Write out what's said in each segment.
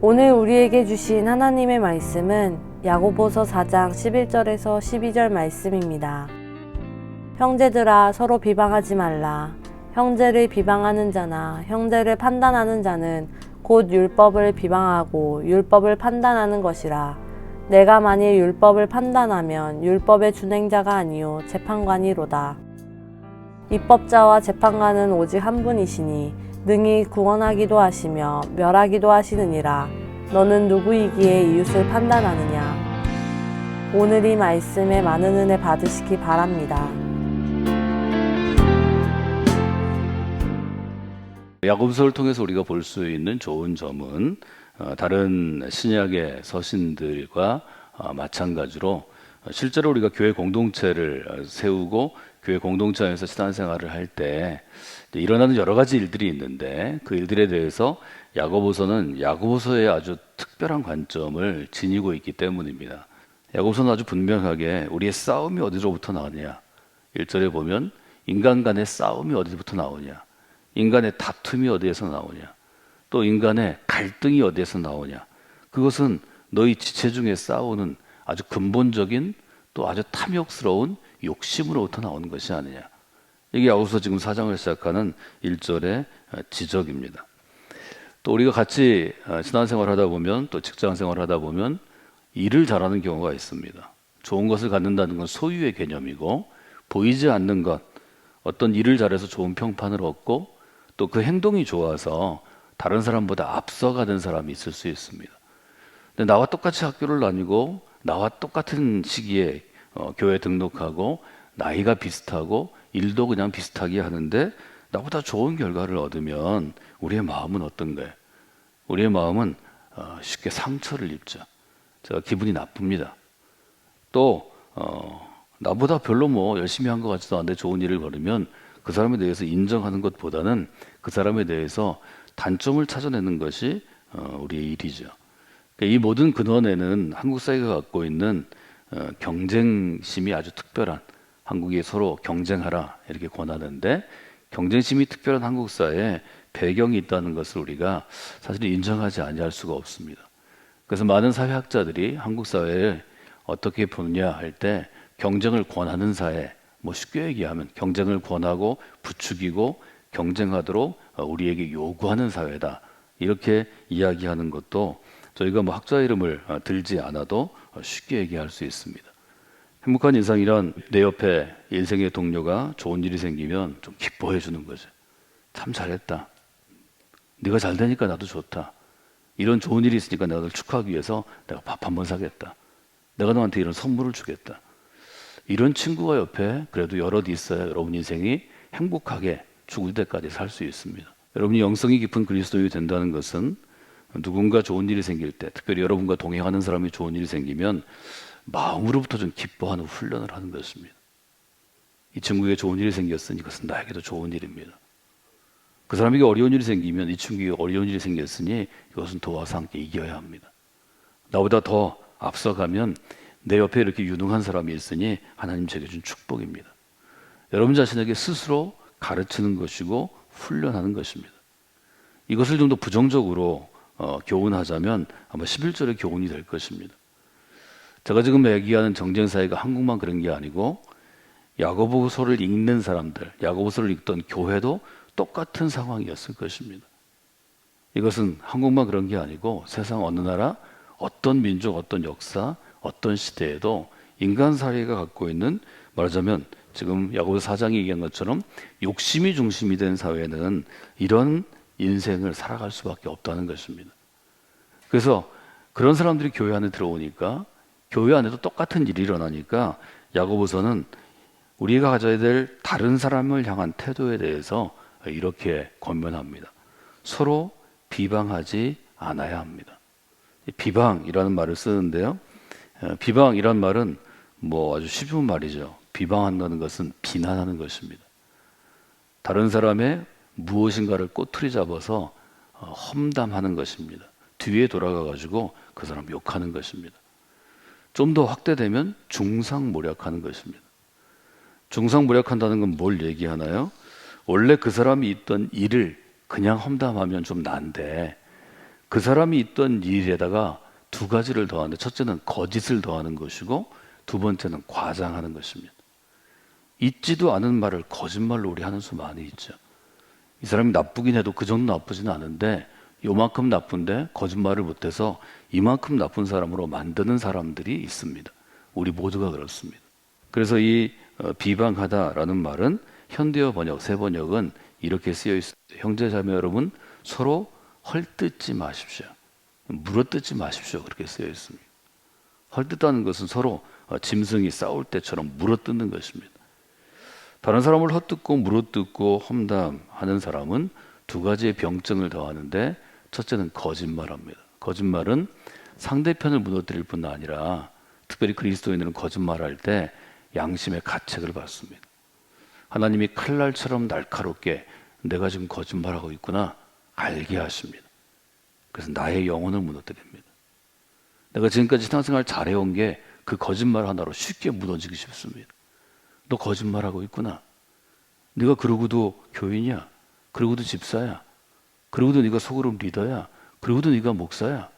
오늘 우리에게 주신 하나님의 말씀은 야고보서 4장 11절에서 12절 말씀입니다. 형제들아 서로 비방하지 말라. 형제를 비방하는 자나 형제를 판단하는 자는 곧 율법을 비방하고 율법을 판단하는 것이라. 내가 만일 율법을 판단하면 율법의 준행자가 아니요 재판관이로다. 입법자와 재판관은 오직 한 분이시니 능히 구원하기도 하시며 멸하기도 하시느니라. 너는 누구이기에 이웃을 판단하느냐. 오늘 이 말씀에 많은 은혜 받으시기 바랍니다. 야고보서를 통해서 우리가 볼 수 있는 좋은 점은 다른 신약의 서신들과 마찬가지로 실제로 우리가 교회 공동체를 세우고 교회 공동체 안에서 신앙생활을 할 때 일어나는 여러 가지 일들이 있는데 그 일들에 대해서 야고보서는 야고보서의 아주 특별한 관점을 지니고 있기 때문입니다. 야고보서는 아주 분명하게 우리의 싸움이 어디로부터 나오냐, 1절에 보면 인간 간의 싸움이 어디서부터 나오냐, 인간의 다툼이 어디에서 나오냐, 또 인간의 갈등이 어디에서 나오냐, 그것은 너희 지체 중에 싸우는 아주 근본적인 또 아주 탐욕스러운 욕심으로부터 나오는 것이 아니냐. 이게 야고보서 지금 4장을 시작하는 1절의 지적입니다. 또 우리가 같이 신앙생활 하다 보면, 또 직장생활 하다 보면 일을 잘하는 경우가 있습니다. 좋은 것을 갖는다는 건 소유의 개념이고, 보이지 않는 것, 어떤 일을 잘해서 좋은 평판을 얻고 또 그 행동이 좋아서 다른 사람보다 앞서가는 사람이 있을 수 있습니다. 근데 나와 똑같이 학교를 다니고 나와 똑같은 시기에 교회 등록하고 나이가 비슷하고 일도 그냥 비슷하게 하는데 나보다 좋은 결과를 얻으면 우리의 마음은 어떤가요? 우리의 마음은 쉽게 상처를 입죠. 제가 기분이 나쁩니다. 또 나보다 별로 열심히 한 것 같지도 않은데 좋은 일을 벌이면 그 사람에 대해서 인정하는 것보다는 그 사람에 대해서 단점을 찾아내는 것이 우리의 일이죠. 그러니까 이 모든 근원에는 한국 사회가 갖고 있는 경쟁심이 아주 특별한, 한국이 서로 경쟁하라 이렇게 권하는데 경쟁심이 특별한 한국 사회에 배경이 있다는 것을 우리가 사실 인정하지 아니할 수가 없습니다. 그래서 많은 사회학자들이 한국 사회를 어떻게 보느냐 할 때 경쟁을 권하는 사회, 쉽게 얘기하면 경쟁을 권하고 부추기고 경쟁하도록 우리에게 요구하는 사회다, 이렇게 이야기하는 것도 저희가 학자 이름을 들지 않아도 쉽게 얘기할 수 있습니다. 행복한 인상이란 내 옆에 인생의 동료가 좋은 일이 생기면 좀 기뻐해 주는 거죠. 참 잘했다, 네가 잘 되니까 나도 좋다, 이런 좋은 일이 있으니까 내가 널 축하하기 위해서 내가 밥 한번 사겠다, 내가 너한테 이런 선물을 주겠다. 이런 친구가 옆에 그래도 여럿 있어야 여러분 인생이 행복하게 죽을 때까지 살 수 있습니다. 여러분이 영성이 깊은 그리스도인이 된다는 것은 누군가 좋은 일이 생길 때, 특별히 여러분과 동행하는 사람이 좋은 일이 생기면 마음으로부터 좀 기뻐하는 훈련을 하는 것입니다. 이 친구에게 좋은 일이 생겼으니 이것은 나에게도 좋은 일입니다. 그 사람에게 어려운 일이 생기면 이 친구에게 어려운 일이 생겼으니 이것은 도와서 함께 이겨야 합니다. 나보다 더 앞서가면 내 옆에 이렇게 유능한 사람이 있으니 하나님 제게 준 축복입니다. 여러분 자신에게 스스로 가르치는 것이고 훈련하는 것입니다. 이것을 좀 더 부정적으로 교훈하자면 아마 11절의 교훈이 될 것입니다. 제가 지금 얘기하는 정쟁사회가 한국만 그런 게 아니고 야고보서를 읽는 사람들, 야고보서를 읽던 교회도 똑같은 상황이었을 것입니다. 이것은 한국만 그런 게 아니고 세상 어느 나라, 어떤 민족, 어떤 역사, 어떤 시대에도 인간 사회가 갖고 있는, 말하자면 지금 야고보서 4장이 얘기한 것처럼 욕심이 중심이 된 사회는 이런 인생을 살아갈 수밖에 없다는 것입니다. 그래서 그런 사람들이 교회 안에 들어오니까 교회 안에도 똑같은 일이 일어나니까 야고보서는 우리가 가져야 될 다른 사람을 향한 태도에 대해서 이렇게 권면합니다. 서로 비방하지 않아야 합니다. 비방이라는 말을 쓰는데요, 비방이란 말은 아주 쉬운 말이죠. 비방한다는 것은 비난하는 것입니다. 다른 사람의 무엇인가를 꼬투리 잡아서 험담하는 것입니다. 뒤에 돌아가 가지고 그 사람 욕하는 것입니다. 좀 더 확대되면 중상모략하는 것입니다. 중상모략한다는 건 뭘 얘기하나요? 원래 그 사람이 있던 일을 그냥 험담하면 좀 난데 그 사람이 있던 일에다가 두 가지를 더하는데, 첫째는 거짓을 더하는 것이고 두 번째는 과장하는 것입니다. 있지도 않은 말을 거짓말로 우리 하는 수 많이 있죠. 이 사람이 나쁘긴 해도 그 정도 나쁘지는 않은데 요만큼 나쁜데 거짓말을 못해서 이만큼 나쁜 사람으로 만드는 사람들이 있습니다. 우리 모두가 그렇습니다. 그래서 이 비방하다라는 말은 현대어 번역, 새 번역은 이렇게 쓰여 있습니다. 형제자매 여러분, 서로 헐뜯지 마십시오. 물어뜯지 마십시오. 그렇게 쓰여 있습니다. 헐뜯다는 것은 서로 짐승이 싸울 때처럼 물어뜯는 것입니다. 다른 사람을 헛뜯고 물어뜯고 험담하는 사람은 두 가지의 병증을 더하는데, 첫째는 거짓말합니다. 거짓말은 상대편을 무너뜨릴 뿐 아니라 특별히 그리스도인들은 거짓말할 때 양심의 가책을 받습니다. 하나님이 칼날처럼 날카롭게 내가 지금 거짓말하고 있구나 알게 하십니다. 그래서 나의 영혼을 무너뜨립니다. 내가 지금까지 신앙생활 잘해온 게 그 거짓말 하나로 쉽게 무너지기 쉽습니다. 너 거짓말하고 있구나. 네가 그러고도 교인이야. 그러고도 집사야. 그러고도 네가 속으로 리더야. 그러고도 네가 목사야.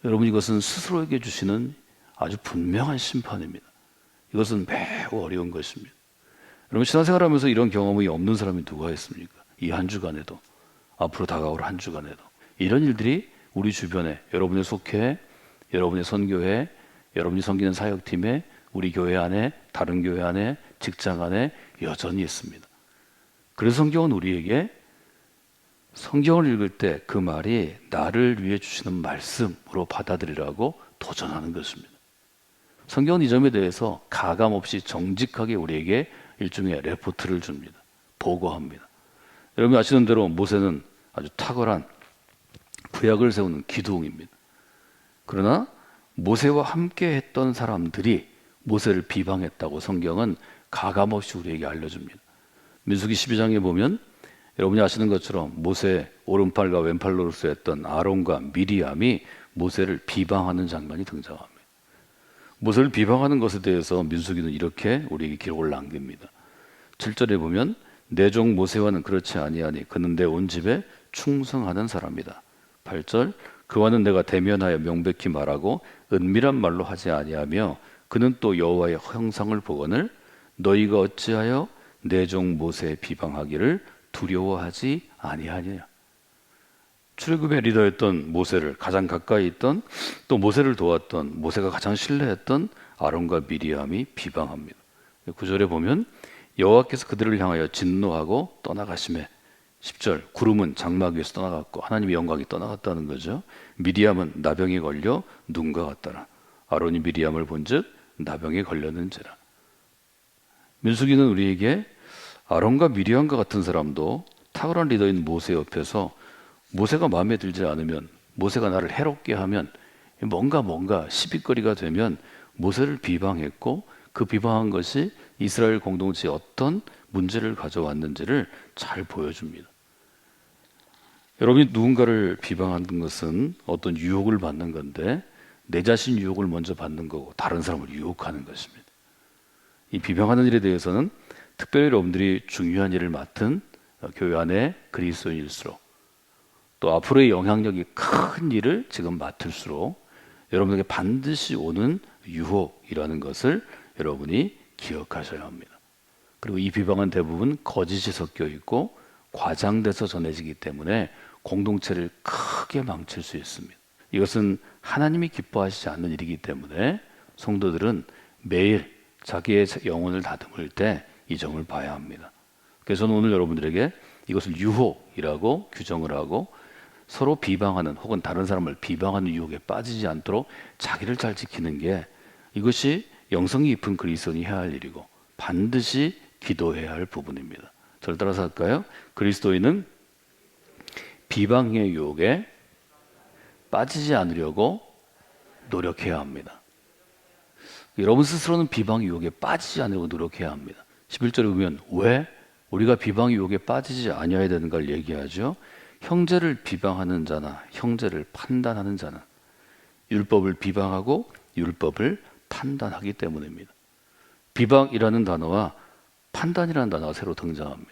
여러분, 이것은 스스로에게 주시는 아주 분명한 심판입니다. 이것은 매우 어려운 것입니다. 여러분, 신앙생활하면서 이런 경험이 없는 사람이 누가 있습니까? 이 한 주간에도, 앞으로 다가올 한 주간에도 이런 일들이 우리 주변에, 여러분의 속회, 여러분의 선교회, 여러분이 섬기는 사역팀에, 우리 교회 안에, 다른 교회 안에, 직장 안에 여전히 있습니다. 그래서 성경은 우리에게 성경을 읽을 때 그 말이 나를 위해 주시는 말씀으로 받아들이라고 도전하는 것입니다. 성경은 이 점에 대해서 가감없이 정직하게 우리에게 일종의 레포트를 줍니다. 보고합니다. 여러분 아시는 대로 모세는 아주 탁월한 구약을 세우는 기둥입니다. 그러나 모세와 함께 했던 사람들이 모세를 비방했다고 성경은 가감없이 우리에게 알려줍니다. 민수기 12장에 보면 여러분이 아시는 것처럼 모세 오른팔과 왼팔로 쓰였던 아론과 미리암이 모세를 비방하는 장면이 등장합니다. 모세를 비방하는 것에 대해서 민수기는 이렇게 우리에게 기록을 남깁니다. 7절에 보면 내 종 모세와는 그렇지 아니하니 그는 내 온 집에 충성하는 사람이다. 8절 그와는 내가 대면하여 명백히 말하고 은밀한 말로 하지 아니하며 그는 또 여호와의 형상을 보거늘 너희가 어찌하여 내 종 모세의 비방하기를 두려워하지 아니하냐. 출애굽의 리더였던 모세를 가장 가까이 있던, 또 모세를 도왔던, 모세가 가장 신뢰했던 아론과 미리암이 비방합니다. 9절에 보면 여호와께서 그들을 향하여 진노하고 떠나가시매, 10절 구름은 장막 위에서 떠나갔고 하나님의 영광이 떠나갔다는 거죠. 미리암은 나병에 걸려 눈과 같더라. 아론이 미리암을 본즉 나병에 걸렸는지라. 민수기는 우리에게 아론과 미리암과 같은 사람도 탁월한 리더인 모세 옆에서 모세가 마음에 들지 않으면, 모세가 나를 해롭게 하면, 뭔가 시비거리가 되면 모세를 비방했고 그 비방한 것이 이스라엘 공동체에 어떤 문제를 가져왔는지를 잘 보여줍니다. 여러분이 누군가를 비방하는 것은 어떤 유혹을 받는 건데 내 자신 유혹을 먼저 받는 거고 다른 사람을 유혹하는 것입니다. 이 비방하는 일에 대해서는 특별히 여러분들이 중요한 일을 맡은 교회 안에 그리스도인일수록, 또 앞으로의 영향력이 큰 일을 지금 맡을수록 여러분에게 반드시 오는 유혹이라는 것을 여러분이 기억하셔야 합니다. 그리고 이 비방은 대부분 거짓이 섞여 있고 과장돼서 전해지기 때문에 공동체를 크게 망칠 수 있습니다. 이것은 하나님이 기뻐하시지 않는 일이기 때문에 성도들은 매일 자기의 영혼을 다듬을 때 이 점을 봐야 합니다. 그래서 저는 오늘 여러분들에게 이것을 유혹이라고 규정을 하고 서로 비방하는 혹은 다른 사람을 비방하는 유혹에 빠지지 않도록 자기를 잘 지키는 게, 이것이 영성이 깊은 그리스도인이 해야 할 일이고 반드시 기도해야 할 부분입니다. 저를 따라서 할까요? 그리스도인은 비방의 유혹에 빠지지 않으려고 노력해야 합니다. 여러분 스스로는 비방 유혹에 빠지지 않으려고 노력해야 합니다. 11절에 보면 왜 우리가 비방 유혹에 빠지지 아니어야 되는가를 얘기하죠. 형제를 비방하는 자나 형제를 판단하는 자는 율법을 비방하고 율법을 판단하기 때문입니다. 비방이라는 단어와 판단이라는 단어가 새로 등장합니다.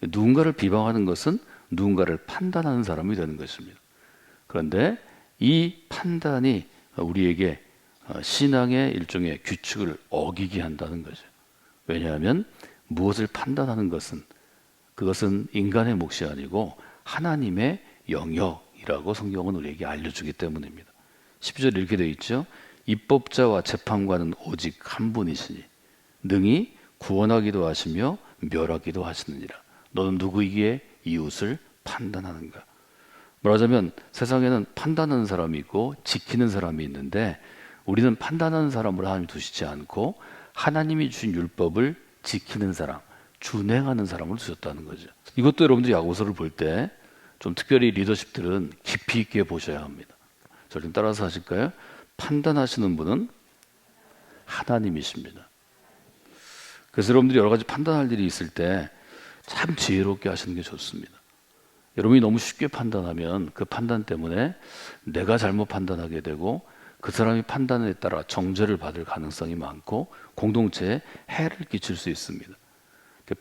누군가를 비방하는 것은 누군가를 판단하는 사람이 되는 것입니다. 그런데 이 판단이 우리에게 신앙의 일종의 규칙을 어기게 한다는 거죠. 왜냐하면 무엇을 판단하는 것은 그것은 인간의 몫이 아니고 하나님의 영역이라고 성경은 우리에게 알려주기 때문입니다. 12절 이렇게 되어 있죠. 입법자와 재판관은 오직 한 분이시니 능히 구원하기도 하시며 멸하기도 하시느니라. 너는 누구이기에 이웃을 판단하는가? 말하자면 세상에는 판단하는 사람이 있고 지키는 사람이 있는데 우리는 판단하는 사람으로 하나님 두시지 않고 하나님이 주신 율법을 지키는 사람, 준행하는 사람을 두셨다는 거죠. 이것도 여러분들 야고보서를 볼 때 좀 특별히 리더십들은 깊이 있게 보셔야 합니다. 저를 좀 따라서 하실까요? 판단하시는 분은 하나님이십니다. 그래서 여러분들이 여러 가지 판단할 일이 있을 때 참 지혜롭게 하시는 게 좋습니다. 여러분이 너무 쉽게 판단하면 그 판단 때문에 내가 잘못 판단하게 되고 그 사람이 판단에 따라 정죄를 받을 가능성이 많고 공동체에 해를 끼칠 수 있습니다.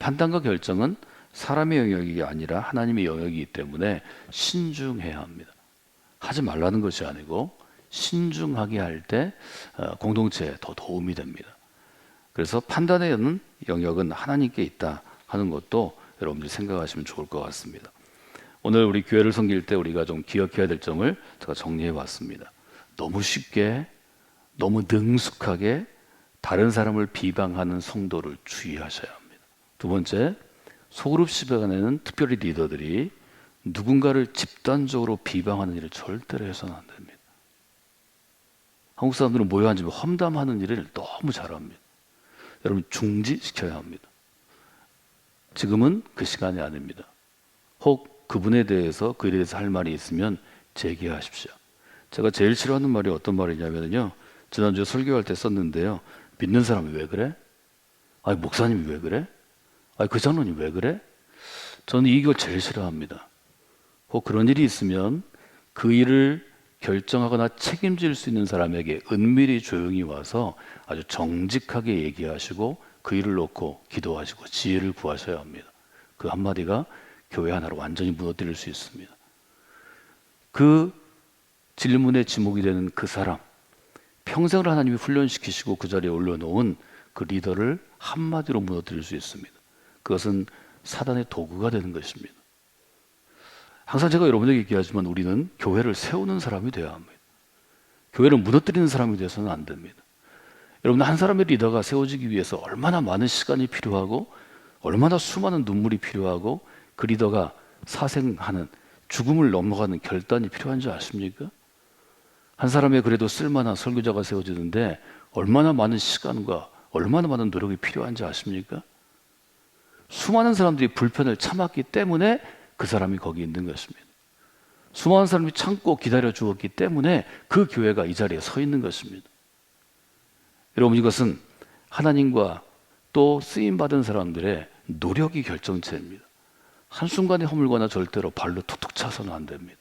판단과 결정은 사람의 영역이 아니라 하나님의 영역이기 때문에 신중해야 합니다. 하지 말라는 것이 아니고 신중하게 할 때 공동체에 더 도움이 됩니다. 그래서 판단의 영역은 하나님께 있다 하는 것도 여러분들이 생각하시면 좋을 것 같습니다. 오늘 우리 교회를 섬길 때 우리가 좀 기억해야 될 점을 제가 정리해 봤습니다. 너무 쉽게, 너무 능숙하게 다른 사람을 비방하는 성도를 주의하셔야 합니다. 두 번째, 소그룹 시간에는 특별히 리더들이 누군가를 집단적으로 비방하는 일을 절대로 해서는 안 됩니다. 한국 사람들은 모여 앉으면 험담하는 일을 너무 잘합니다. 여러분 중지시켜야 합니다. 지금은 그 시간이 아닙니다. 혹 그분에 대해서 그 일에 대해서 할 말이 있으면 제기하십시오. 제가 제일 싫어하는 말이 어떤 말이냐면요. 지난주에 설교할 때 썼는데요. 믿는 사람이 왜 그래? 아니 목사님이 왜 그래? 아니 그 장로님 왜 그래? 저는 이걸 제일 싫어합니다. 혹 그런 일이 있으면 그 일을 결정하거나 책임질 수 있는 사람에게 은밀히 조용히 와서 아주 정직하게 얘기하시고 그 일을 놓고 기도하시고 지혜를 구하셔야 합니다. 그 한마디가 교회 하나로 완전히 무너뜨릴 수 있습니다. 그 질문의 지목이 되는 그 사람, 평생을 하나님이 훈련시키시고 그 자리에 올려놓은 그 리더를 한마디로 무너뜨릴 수 있습니다. 그것은 사단의 도구가 되는 것입니다. 항상 제가 여러분에게 얘기하지만 우리는 교회를 세우는 사람이 되어야 합니다. 교회를 무너뜨리는 사람이 되어서는 안 됩니다. 여러분 한 사람의 리더가 세워지기 위해서 얼마나 많은 시간이 필요하고 얼마나 수많은 눈물이 필요하고 그 리더가 사생하는 죽음을 넘어가는 결단이 필요한 줄 아십니까? 한 사람의 그래도 쓸만한 설교자가 세워지는데 얼마나 많은 시간과 얼마나 많은 노력이 필요한지 아십니까? 수많은 사람들이 불편을 참았기 때문에 그 사람이 거기 있는 것입니다. 수많은 사람이 참고 기다려 주었기 때문에 그 교회가 이 자리에 서 있는 것입니다. 여러분 이것은 하나님과 또 쓰임받은 사람들의 노력이 결정체입니다. 한순간에 허물거나 절대로 발로 툭툭 차서는 안 됩니다.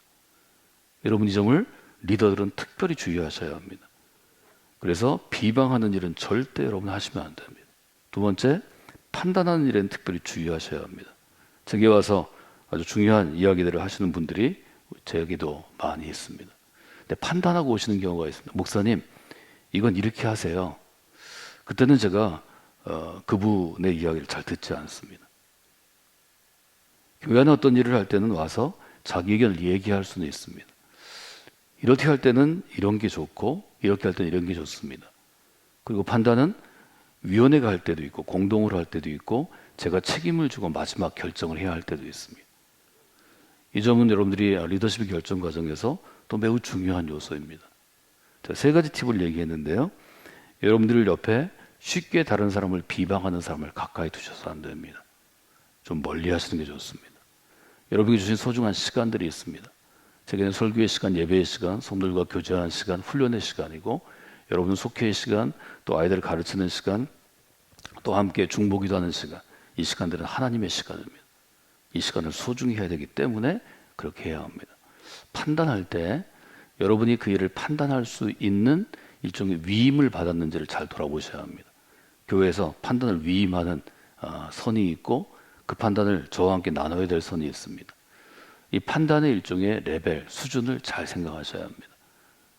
여러분 이 점을 리더들은 특별히 주의하셔야 합니다. 그래서 비방하는 일은 절대 여러분 하시면 안 됩니다. 두 번째, 판단하는 일에는 특별히 주의하셔야 합니다. 제게 와서 아주 중요한 이야기들을 하시는 분들이 제게도 많이 있습니다. 근데 판단하고 오시는 경우가 있습니다. 목사님, 이건 이렇게 하세요. 그때는 제가 그분의 이야기를 잘 듣지 않습니다. 교회 안에 어떤 일을 할 때는 와서 자기 의견을 얘기할 수는 있습니다. 이렇게 할 때는 이런 게 좋고 이렇게 할 때는 이런 게 좋습니다. 그리고 판단은 위원회가 할 때도 있고 공동으로 할 때도 있고 제가 책임을 지고 마지막 결정을 해야 할 때도 있습니다. 이 점은 여러분들이 리더십의 결정 과정에서 또 매우 중요한 요소입니다. 제가 세 가지 팁을 얘기했는데요. 여러분들 옆에 쉽게 다른 사람을 비방하는 사람을 가까이 두셔서 안 됩니다. 좀 멀리 하시는 게 좋습니다. 여러분이 주신 소중한 시간들이 있습니다. 제게는 설교의 시간, 예배의 시간, 성도들과 교제하는 시간, 훈련의 시간이고 여러분은 속회의 시간, 또 아이들을 가르치는 시간, 또 함께 중보기도 하는 시간, 이 시간들은 하나님의 시간입니다. 이 시간을 소중히 해야 되기 때문에 그렇게 해야 합니다. 판단할 때 여러분이 그 일을 판단할 수 있는 일종의 위임을 받았는지를 잘 돌아보셔야 합니다. 교회에서 판단을 위임하는 선이 있고 그 판단을 저와 함께 나눠야 될 선이 있습니다. 이 판단의 일종의 레벨, 수준을 잘 생각하셔야 합니다.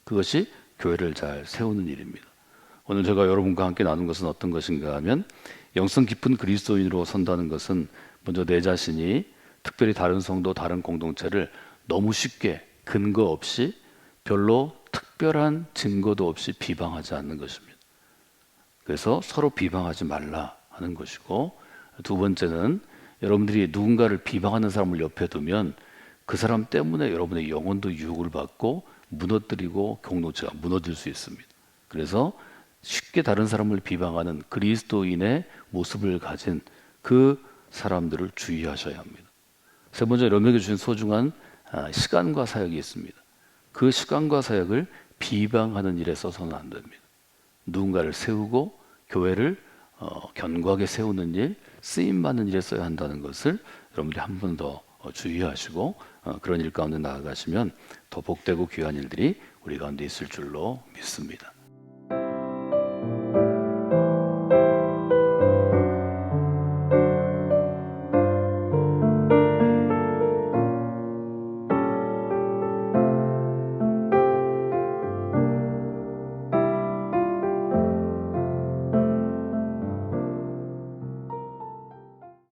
그것이 교회를 잘 세우는 일입니다. 오늘 제가 여러분과 함께 나눈 것은 어떤 것인가 하면 영성 깊은 그리스도인으로 선다는 것은 먼저 내 자신이 특별히 다른 성도, 다른 공동체를 너무 쉽게 근거 없이 별로 특별한 증거도 없이 비방하지 않는 것입니다. 그래서 서로 비방하지 말라 하는 것이고, 두 번째는 여러분들이 누군가를 비방하는 사람을 옆에 두면 그 사람 때문에 여러분의 영혼도 유혹을 받고 무너뜨리고 공동체가 무너질 수 있습니다. 그래서 쉽게 다른 사람을 비방하는 그리스도인의 모습을 가진 그 사람들을 주의하셔야 합니다. 세 번째, 여러분에게 주신 소중한 시간과 사역이 있습니다. 그 시간과 사역을 비방하는 일에 써서는 안 됩니다. 누군가를 세우고 교회를 견고하게 세우는 일, 쓰임받는 일에 써야 한다는 것을 여러분들이 한 번 더 주의하시고 그런 일 가운데 나아가시면 더 복되고 귀한 일들이 우리 가운데 있을 줄로 믿습니다.